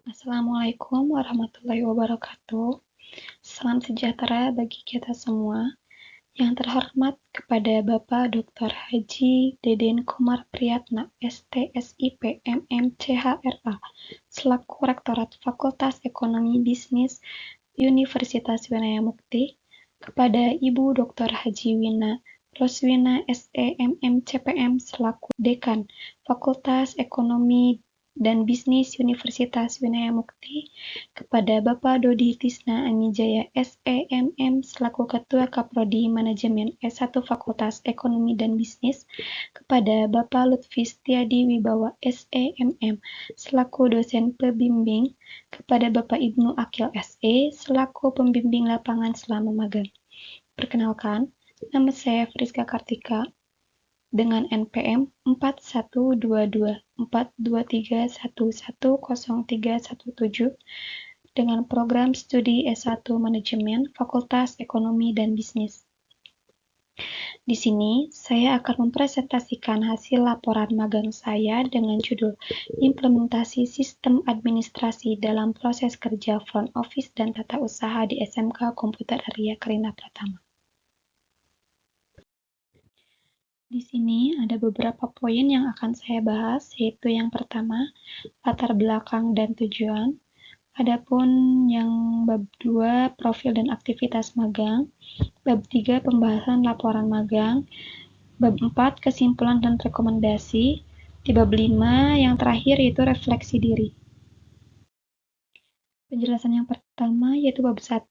Assalamualaikum warahmatullahi wabarakatuh. Salam sejahtera bagi kita semua. Yang terhormat kepada Bapak Dr. Haji Deden Komar Priyatna, STSIP MM CHRA, selaku Rektorat Fakultas Ekonomi Bisnis Universitas Winaya Mukti, kepada Ibu Dr. Haji Wina Roswina SEMM CPM selaku Dekan Fakultas Ekonomi dan Bisnis Universitas Winaya Mukti, kepada Bapak Dodi Tisna Amijaya SEMM selaku Ketua Kaprodi Manajemen S1 Fakultas Ekonomi dan Bisnis, kepada Bapak Lutfi Setiadi Wibawa SEMM selaku dosen pembimbing, kepada Bapak Ibnu Akil SE selaku pembimbing lapangan selama magang. Perkenalkan, nama saya Friska Kartika dengan NPM 412242311017 dengan program studi S1 Manajemen Fakultas Ekonomi dan Bisnis. Di sini, saya akan mempresentasikan hasil laporan magang saya dengan judul Implementasi Sistem Administrasi dalam Proses Kerja Front Office dan Tata Usaha di SMK Komputer Arya Karina Pratama. Di sini ada beberapa poin yang akan saya bahas, yaitu yang pertama, latar belakang dan tujuan. Adapun yang bab 2, profil dan aktivitas magang. Bab 3, pembahasan laporan magang. Bab 4, kesimpulan dan rekomendasi. Di bab 5, yang terakhir yaitu refleksi diri. Penjelasan yang pertama yaitu bab 1,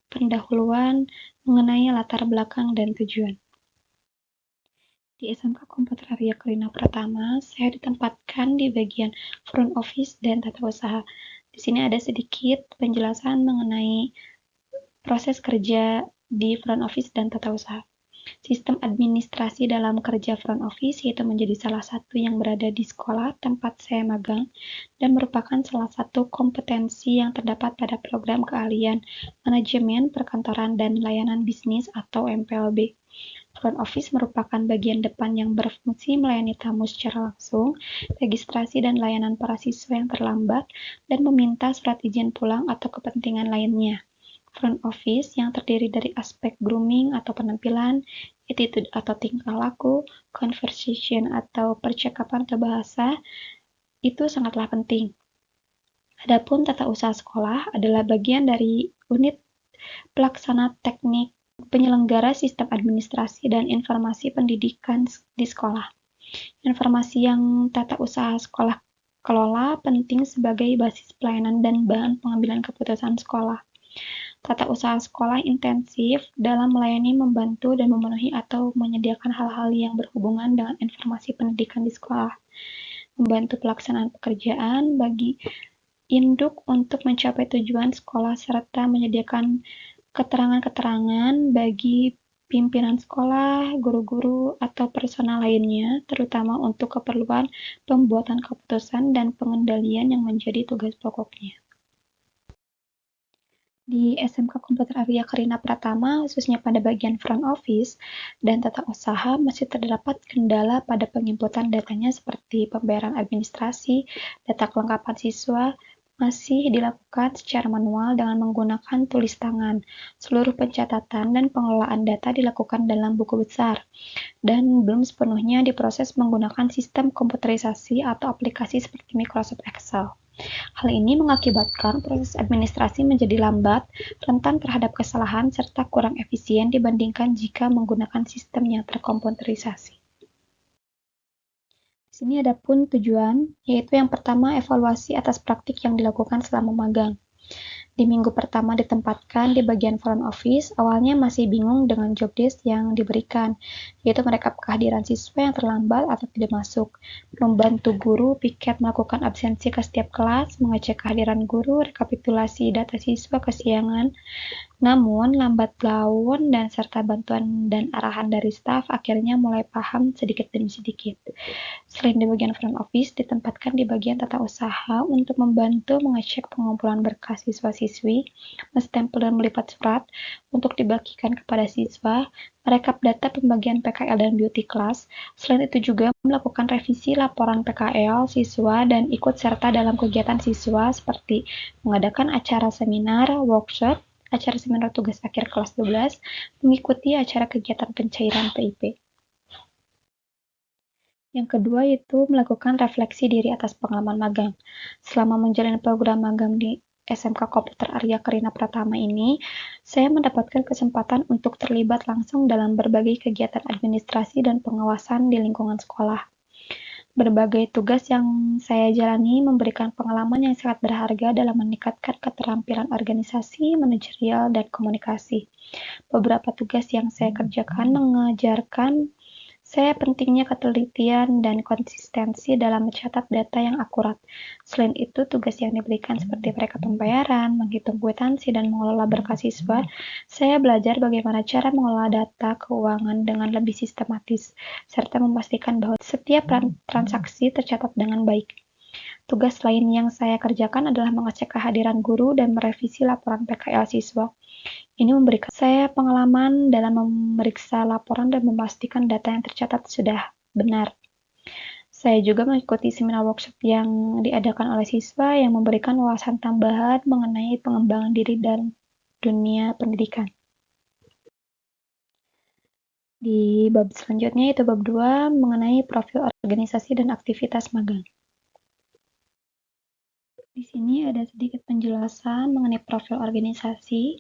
pendahuluan mengenai latar belakang dan tujuan. Di SMK Komputer Arya Karina Pratama, saya ditempatkan di bagian front office dan tata usaha. Di sini ada sedikit penjelasan mengenai proses kerja di front office dan tata usaha. Sistem administrasi dalam kerja front office yaitu menjadi salah satu yang berada di sekolah tempat saya magang dan merupakan salah satu kompetensi yang terdapat pada program keahlian manajemen perkantoran dan layanan bisnis atau MPLB. Front office merupakan bagian depan yang berfungsi melayani tamu secara langsung, registrasi dan layanan para siswa yang terlambat, dan meminta surat izin pulang atau kepentingan lainnya. Front office yang terdiri dari aspek grooming atau penampilan, attitude atau tingkah laku, conversation atau percakapan atau bahasa, itu sangatlah penting. Adapun tata usaha sekolah adalah bagian dari unit pelaksana teknik penyelenggara sistem administrasi dan informasi pendidikan di sekolah. Informasi yang tata usaha sekolah kelola penting sebagai basis pelayanan dan bahan pengambilan keputusan sekolah. Tata usaha sekolah intensif dalam melayani, membantu, dan memenuhi atau menyediakan hal-hal yang berhubungan dengan informasi pendidikan di sekolah. Membantu pelaksanaan pekerjaan bagi induk untuk mencapai tujuan sekolah serta menyediakan keterangan-keterangan bagi pimpinan sekolah, guru-guru, atau personal lainnya, terutama untuk keperluan pembuatan keputusan dan pengendalian yang menjadi tugas pokoknya. Di SMK Komputer Arya Karina Pratama, khususnya pada bagian front office dan tata usaha, masih terdapat kendala pada penginputan datanya seperti pembayaran administrasi, data kelengkapan siswa, masih dilakukan secara manual dengan menggunakan tulis tangan. Seluruh pencatatan dan pengelolaan data dilakukan dalam buku besar dan belum sepenuhnya diproses menggunakan sistem komputerisasi atau aplikasi seperti Microsoft Excel. Hal ini mengakibatkan proses administrasi menjadi lambat, rentan terhadap kesalahan, serta kurang efisien dibandingkan jika menggunakan sistem yang terkomputerisasi. Di sini ada pun tujuan, yaitu yang pertama evaluasi atas praktik yang dilakukan selama magang. Di minggu pertama ditempatkan di bagian front office, awalnya masih bingung dengan job desk yang diberikan, yaitu merekap kehadiran siswa yang terlambat atau tidak masuk, membantu guru piket melakukan absensi ke setiap kelas, mengecek kehadiran guru, rekapitulasi data siswa kesiangan, Namun, lambat laun dan serta bantuan dan arahan dari staf, akhirnya mulai paham sedikit demi sedikit. Selain di bagian front office, ditempatkan di bagian tata usaha untuk membantu mengecek pengumpulan berkas siswa-siswi, menstempel dan melipat surat untuk dibagikan kepada siswa, merekap data pembagian PKL dan beauty class. Selain itu juga melakukan revisi laporan PKL siswa dan ikut serta dalam kegiatan siswa seperti mengadakan acara seminar, workshop, acara seminar tugas akhir kelas 12, mengikuti acara kegiatan pencairan PIP. Yang kedua yaitu melakukan refleksi diri atas pengalaman magang. Selama menjalani program magang di SMK Komputer Arya Karina Pratama ini, saya mendapatkan kesempatan untuk terlibat langsung dalam berbagai kegiatan administrasi dan pengawasan di lingkungan sekolah. Berbagai tugas yang saya jalani memberikan pengalaman yang sangat berharga dalam meningkatkan keterampilan organisasi, manajerial, dan komunikasi. Beberapa tugas yang saya kerjakan mengajarkan saya pentingnya ketelitian dan konsistensi dalam mencatat data yang akurat. Selain itu, tugas yang diberikan seperti mereka pembayaran, menghitung kwitansi, dan mengelola berkas siswa, saya belajar bagaimana cara mengelola data keuangan dengan lebih sistematis, serta memastikan bahwa setiap transaksi tercatat dengan baik. Tugas lain yang saya kerjakan adalah mengecek kehadiran guru dan merevisi laporan PKL siswa. Ini memberikan saya pengalaman dalam memeriksa laporan dan memastikan data yang tercatat sudah benar. Saya juga mengikuti seminar workshop yang diadakan oleh siswa yang memberikan wawasan tambahan mengenai pengembangan diri dan dunia pendidikan. Di bab selanjutnya yaitu bab 2 mengenai profil organisasi dan aktivitas magang. Di sini ada sedikit penjelasan mengenai profil organisasi,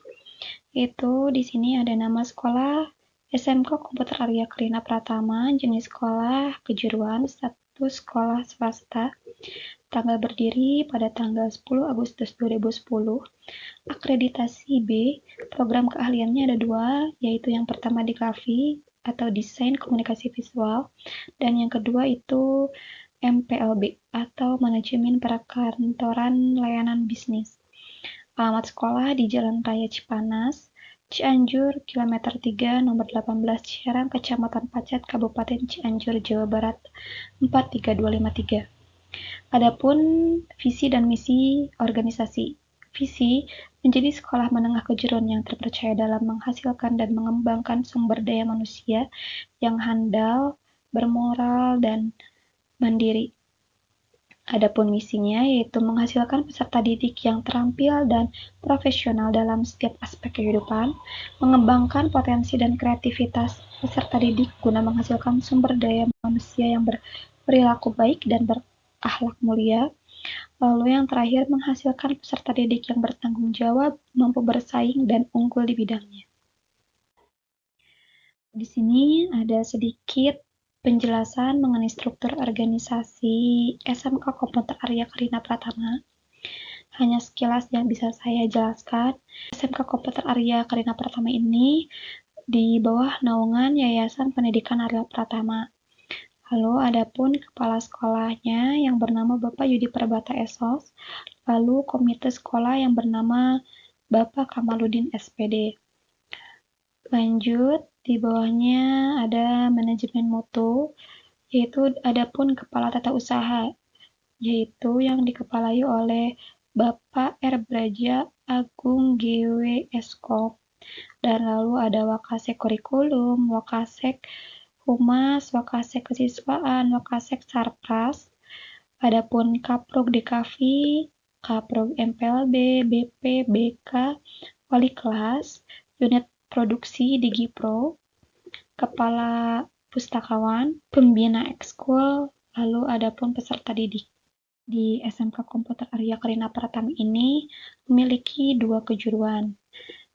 yaitu di sini ada nama sekolah SMK Komputer Arya Karina Pratama, jenis sekolah kejuruan, status sekolah swasta, tanggal berdiri pada tanggal 10 Agustus 2010, akreditasi B, program keahliannya ada 2, yaitu yang pertama DKV atau Desain Komunikasi Visual, dan yang kedua itu MPLB atau Manajemen Perkantoran Layanan Bisnis. Alamat sekolah di Jalan Raya Cipanas, Cianjur, kilometer 3, nomor 18 Ciarang, Kecamatan Pacet, Kabupaten Cianjur, Jawa Barat, 43253. Adapun visi dan misi organisasi. Visi menjadi sekolah menengah kejuruan yang terpercaya dalam menghasilkan dan mengembangkan sumber daya manusia yang handal, bermoral, dan mandiri. Adapun misinya yaitu menghasilkan peserta didik yang terampil dan profesional dalam setiap aspek kehidupan, mengembangkan potensi dan kreativitas peserta didik guna menghasilkan sumber daya manusia yang berperilaku baik dan berakhlak mulia. Lalu yang terakhir menghasilkan peserta didik yang bertanggung jawab, mampu bersaing dan unggul di bidangnya. Di sini ada sedikit penjelasan mengenai struktur organisasi SMK Komputer Arya Karina Pratama. Hanya sekilas yang bisa saya jelaskan, SMK Komputer Arya Karina Pratama ini di bawah naungan Yayasan Pendidikan Arya Pratama. Lalu adapun kepala sekolahnya yang bernama Bapak Yudi Perbata Esos, lalu komite sekolah yang bernama Bapak Kamaludin SPD. Lanjut, di bawahnya ada manajemen mutu, yaitu adapun kepala tata usaha, yaitu yang dikepalai oleh Bapak R. Braja Agung GW Eskom. Dan lalu ada Wakasek Kurikulum, Wakasek Humas, Wakasek Kesiswaan, Wakasek Sarpras. Adapun Kaprog DKV, Kaprog MPLB, BP, BK, Wali Kelas, Unit Produksi Digipro, Kepala Pustakawan, Pembina Ekskul, lalu adapun peserta didik. Di SMK Komputer Arya Karina Pratama ini memiliki 2 kejuruan,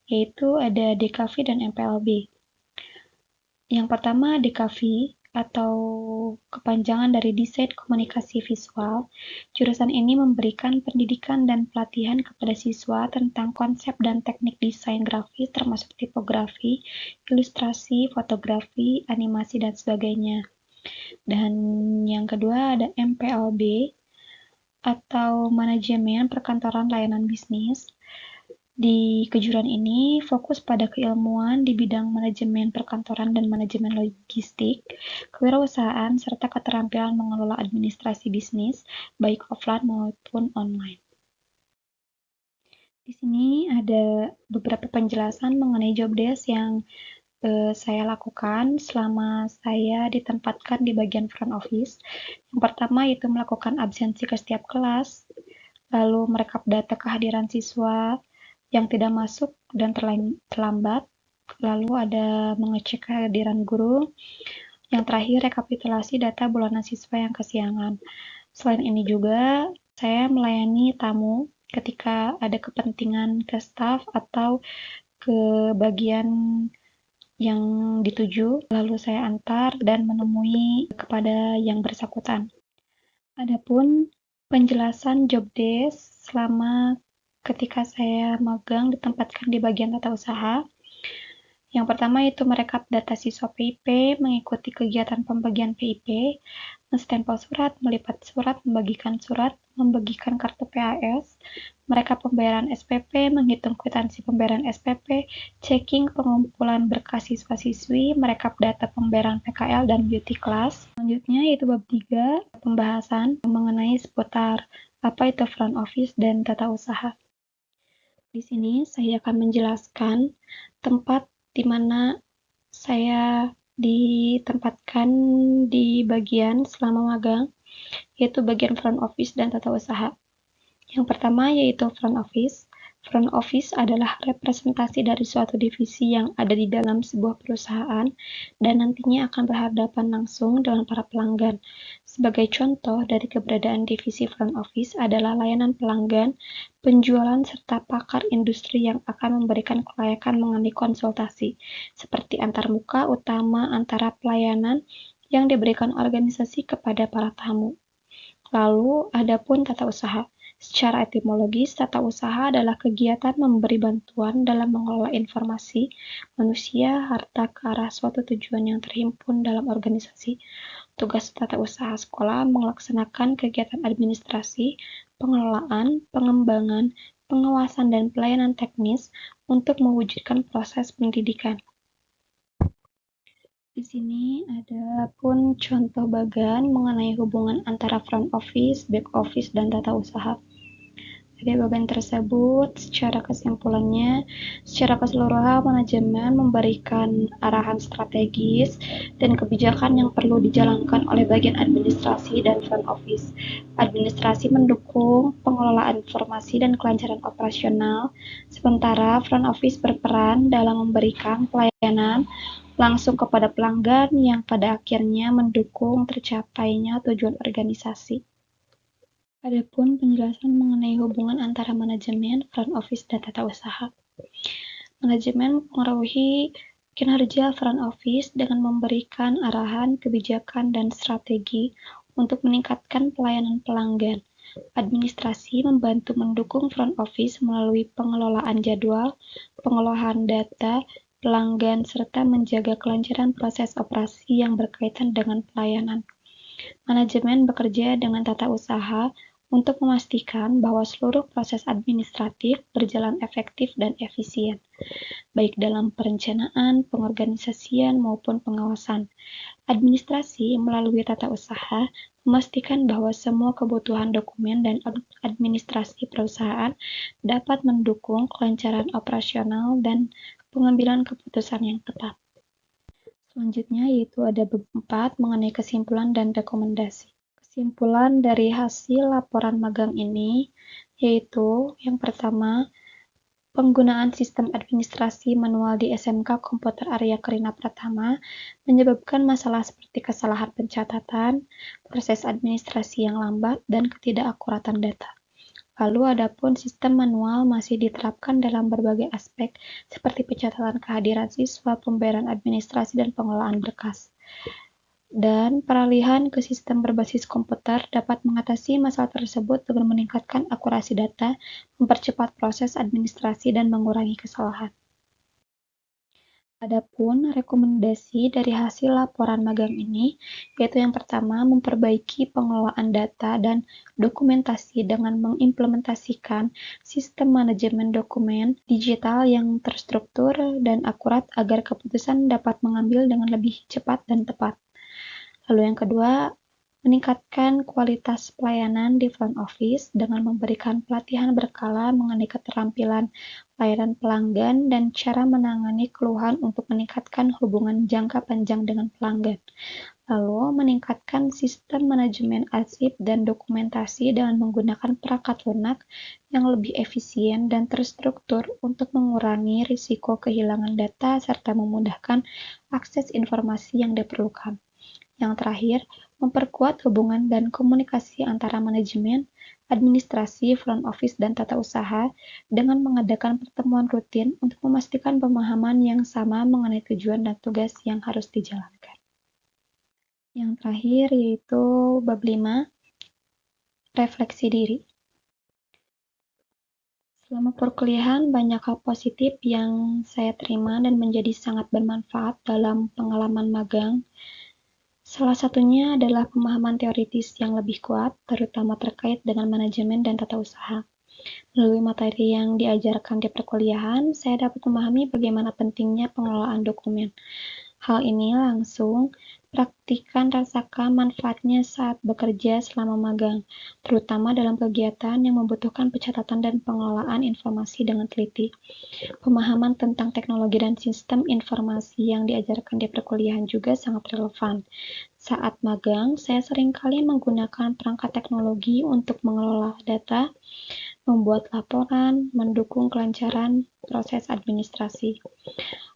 yaitu ada DKV dan MPLB. Yang pertama DKV atau kepanjangan dari Desain Komunikasi Visual. Jurusan ini memberikan pendidikan dan pelatihan kepada siswa tentang konsep dan teknik desain grafis termasuk tipografi, ilustrasi, fotografi, animasi, dan sebagainya. Dan yang kedua ada MPLB atau Manajemen Perkantoran Layanan Bisnis. Di kejuruan ini fokus pada keilmuan di bidang manajemen perkantoran dan manajemen logistik, kewirausahaan, serta keterampilan mengelola administrasi bisnis, baik offline maupun online. Di sini ada beberapa penjelasan mengenai job desk yang saya lakukan selama saya ditempatkan di bagian front office. Yang pertama itu melakukan absensi ke setiap kelas, lalu merekap data kehadiran siswa yang tidak masuk dan terlambat, lalu ada mengecek kehadiran guru, yang terakhir rekapitulasi data bulanan siswa yang kesiangan. Selain ini juga, saya melayani tamu ketika ada kepentingan ke staf atau ke bagian yang dituju, lalu saya antar dan menemui kepada yang bersangkutan. Adapun penjelasan job desk selama ketika saya magang ditempatkan di bagian tata usaha. Yang pertama itu merekap data siswa PIP, mengikuti kegiatan pembagian PIP, menstempel surat, melipat surat, membagikan kartu PAS, merekap pembayaran SPP, menghitung kwitansi pembayaran SPP, checking pengumpulan berkas siswa-siswi, merekap data pembayaran PKL dan beauty class. Selanjutnya yaitu bab 3, pembahasan mengenai seputar apa itu front office dan tata usaha. Di sini saya akan menjelaskan tempat di mana saya ditempatkan di bagian selama magang, yaitu bagian front office dan tata usaha. Yang pertama yaitu front office. Front office adalah representasi dari suatu divisi yang ada di dalam sebuah perusahaan dan nantinya akan berhadapan langsung dengan para pelanggan. Sebagai contoh dari keberadaan divisi front office adalah layanan pelanggan, penjualan, serta pakar industri yang akan memberikan kelayakan mengenai konsultasi, seperti antarmuka utama antara pelayanan yang diberikan organisasi kepada para tamu. Lalu, adapun tata usaha. Secara etimologis, tata usaha adalah kegiatan memberi bantuan dalam mengelola informasi, manusia, harta ke arah suatu tujuan yang terhimpun dalam organisasi. Tugas tata usaha sekolah melaksanakan kegiatan administrasi, pengelolaan, pengembangan, pengawasan, dan pelayanan teknis untuk mewujudkan proses pendidikan. Di sini ada pun contoh bagan mengenai hubungan antara front office, back office, dan tata usaha. Dari bagian tersebut, secara keseluruhan manajemen memberikan arahan strategis dan kebijakan yang perlu dijalankan oleh bagian administrasi dan front office. Administrasi mendukung pengelolaan informasi dan kelancaran operasional, sementara front office berperan dalam memberikan pelayanan langsung kepada pelanggan yang pada akhirnya mendukung tercapainya tujuan organisasi. Adapun penjelasan mengenai hubungan antara manajemen, front office, dan tata usaha. Manajemen mempengaruhi kinerja front office dengan memberikan arahan, kebijakan, dan strategi untuk meningkatkan pelayanan pelanggan. Administrasi membantu mendukung front office melalui pengelolaan jadwal, pengolahan data pelanggan, serta menjaga kelancaran proses operasi yang berkaitan dengan pelayanan. Manajemen bekerja dengan tata usaha untuk memastikan bahwa seluruh proses administratif berjalan efektif dan efisien, baik dalam perencanaan, pengorganisasian, maupun pengawasan. Administrasi melalui tata usaha memastikan bahwa semua kebutuhan dokumen dan administrasi perusahaan dapat mendukung kelancaran operasional dan pengambilan keputusan yang tepat. Selanjutnya yaitu ada bab 4 mengenai kesimpulan dan rekomendasi. Kesimpulan dari hasil laporan magang ini yaitu yang pertama, penggunaan sistem administrasi manual di SMK Komputer Arya Kerina Pratama menyebabkan masalah seperti kesalahan pencatatan, proses administrasi yang lambat, dan ketidakakuratan data. Lalu adapun sistem manual masih diterapkan dalam berbagai aspek seperti pencatatan kehadiran siswa, pembayaran administrasi, dan pengelolaan berkas. Dan peralihan ke sistem berbasis komputer dapat mengatasi masalah tersebut dengan meningkatkan akurasi data, mempercepat proses administrasi, dan mengurangi kesalahan. Adapun rekomendasi dari hasil laporan magang ini, yaitu yang pertama, memperbaiki pengelolaan data dan dokumentasi dengan mengimplementasikan sistem manajemen dokumen digital yang terstruktur dan akurat agar keputusan dapat mengambil dengan lebih cepat dan tepat. Lalu yang kedua, meningkatkan kualitas pelayanan di front office dengan memberikan pelatihan berkala mengenai keterampilan layanan pelanggan dan cara menangani keluhan untuk meningkatkan hubungan jangka panjang dengan pelanggan. Lalu, meningkatkan sistem manajemen arsip dan dokumentasi dengan menggunakan perangkat lunak yang lebih efisien dan terstruktur untuk mengurangi risiko kehilangan data serta memudahkan akses informasi yang diperlukan. Yang terakhir, memperkuat hubungan dan komunikasi antara manajemen, administrasi, front office, dan tata usaha dengan mengadakan pertemuan rutin untuk memastikan pemahaman yang sama mengenai tujuan dan tugas yang harus dijalankan. Yang terakhir yaitu bab 5, refleksi diri. Selama perkuliahan, banyak hal positif yang saya terima dan menjadi sangat bermanfaat dalam pengalaman magang. Salah satunya adalah pemahaman teoritis yang lebih kuat, terutama terkait dengan manajemen dan tata usaha. Melalui materi yang diajarkan di perkuliahan, saya dapat memahami bagaimana pentingnya pengelolaan dokumen. Hal ini langsung praktikkan rasakan manfaatnya saat bekerja selama magang, terutama dalam kegiatan yang membutuhkan pencatatan dan pengelolaan informasi dengan teliti. Pemahaman tentang teknologi dan sistem informasi yang diajarkan di perkuliahan juga sangat relevan. Saat magang, saya seringkali menggunakan perangkat teknologi untuk mengelola data, membuat laporan, mendukung kelancaran proses administrasi.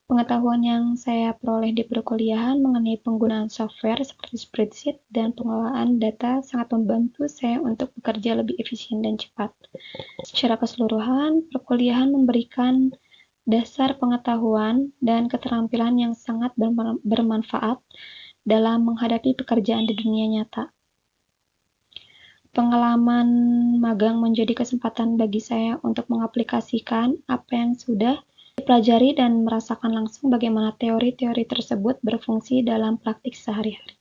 Pengetahuan yang saya peroleh di perkuliahan mengenai penggunaan software seperti spreadsheet dan pengelolaan data sangat membantu saya untuk bekerja lebih efisien dan cepat. Secara keseluruhan, perkuliahan memberikan dasar pengetahuan dan keterampilan yang sangat bermanfaat dalam menghadapi pekerjaan di dunia nyata. Pengalaman magang menjadi kesempatan bagi saya untuk mengaplikasikan apa yang sudah dipelajari dan merasakan langsung bagaimana teori-teori tersebut berfungsi dalam praktik sehari-hari.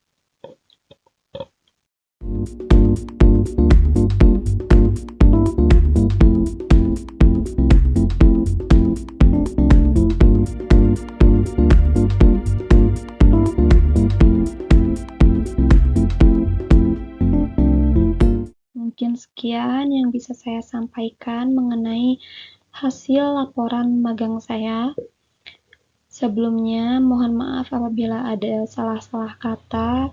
Mungkin sekian yang bisa saya sampaikan mengenai hasil laporan magang saya. Sebelumnya, mohon maaf apabila ada salah-salah kata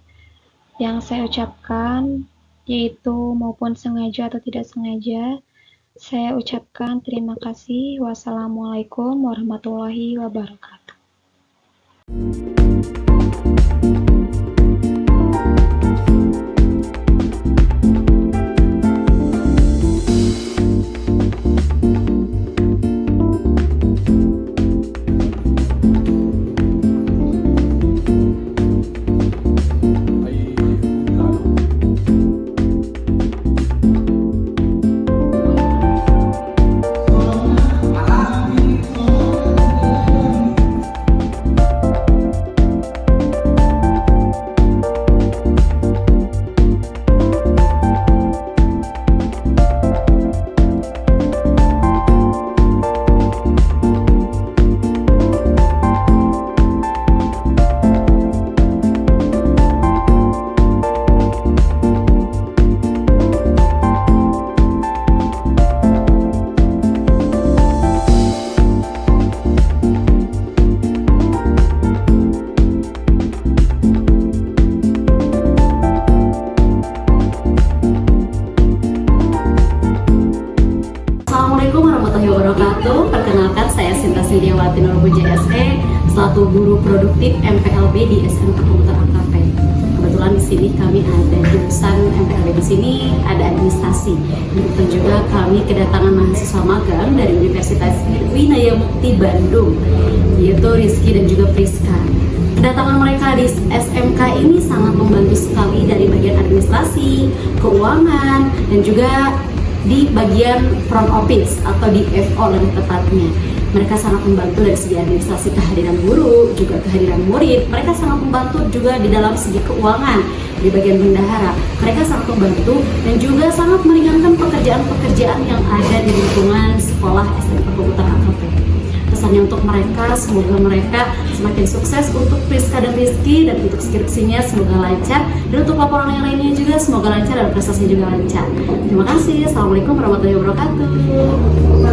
yang saya ucapkan, yaitu maupun sengaja atau tidak sengaja. Saya ucapkan terima kasih. Wassalamualaikum warahmatullahi wabarakatuh. Assalamualaikum warahmatullahi wabarakatuh. Perkenalkan, saya Sinta Sindiawati Nurbu JSE, selaku guru produktif MPLB di SMK Komputer AKP. Kebetulan di sini kami ada jurusan MPLB, di sini ada administrasi. Dan juga kami kedatangan mahasiswa magang dari Universitas Winaya Mukti Bandung, yaitu Rizky dan juga Priska. Kedatangan mereka di SMK ini sangat membantu sekali dari bagian administrasi, keuangan, dan juga di bagian front office atau di FO lebih tepatnya. Mereka sangat membantu dari segi administrasi kehadiran guru, juga kehadiran murid. Mereka sangat membantu juga di dalam segi keuangan, di bagian bendahara. Mereka sangat membantu dan juga sangat meringankan pekerjaan-pekerjaan yang ada di lingkungan sekolah SMK Komputer AKP. Pesannya untuk mereka, semoga mereka semakin sukses untuk Priska dan Rizky, dan untuk skripsinya semoga lancar, dan untuk laporan yang lainnya juga semoga lancar dan prestasinya juga lancar. Terima kasih. Assalamualaikum warahmatullahi wabarakatuh.